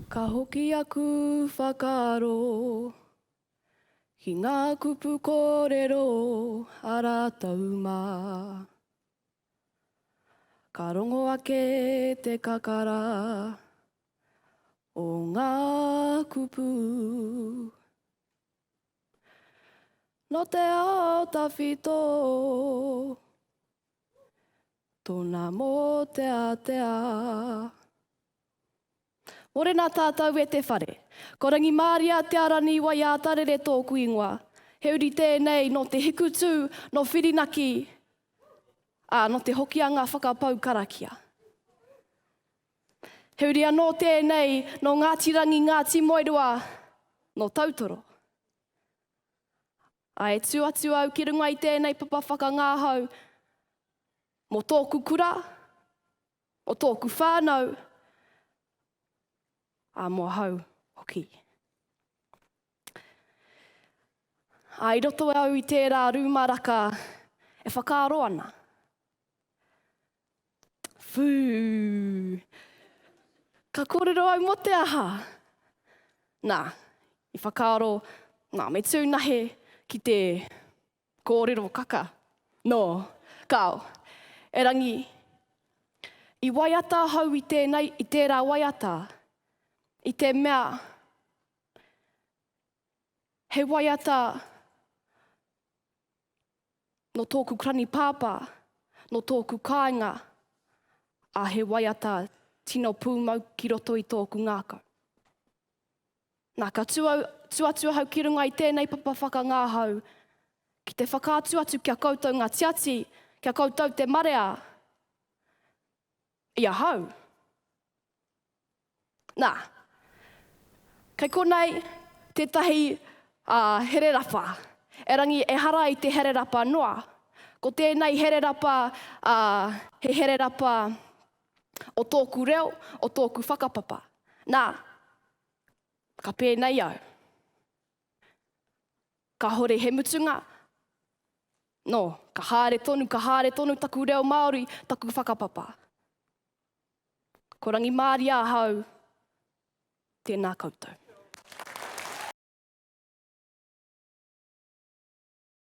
Ka hoki aku whakaaro, ki ngā kupu kōrero ara tauma. Ka rongo ake te kakara o ngā kupu. No te ao tawhito, tōna mō te atea. Ore nā tātou e te whare. Ko rangi Māria te arani wai a tarere tōku ingoa. Heuri tēnei no te hikutu, no whirinaki, no te hokianga whakapau karakia. Heuri anō tēnei no Ngāti Rangi, Ngāti Moerua, no Tautoro. E tū atu au ki runga i tēnei papa whakangāhau, mo tōku kura, o tōku whānau, mo hau hoki. I roto au i tērā rūmaraka e whakaaro ana. Fū! Ka kōrero au mo te aha. Nā, i whakaaro, me tūnahe ki te kōrero kaka. No, kao, e rangi, i waiata hau i tērā waiata, i te mea, he waiata no tōku krani pāpā, no tōku kāinga, he waiata tino pūmau ki roto i tōku ngākau. Nā, ka tuatua hau ki runga i tēnei papa whakangāhau, ki te whakātu atu kia koutou ngā tiati, kia koutou te marea, ia hau. Nā, kei konei tētahi hererapa. E rangi e hara i te hererapa noa. Ko tēnei hererapa, he hererapa o tōku reo, o tōku whakapapa. Nā, ka pēnei au. Ka hore he mutunga. No, ka haere tonu taku reo Māori, taku whakapapa. Ko rangi Māria hau, tēnā koutou.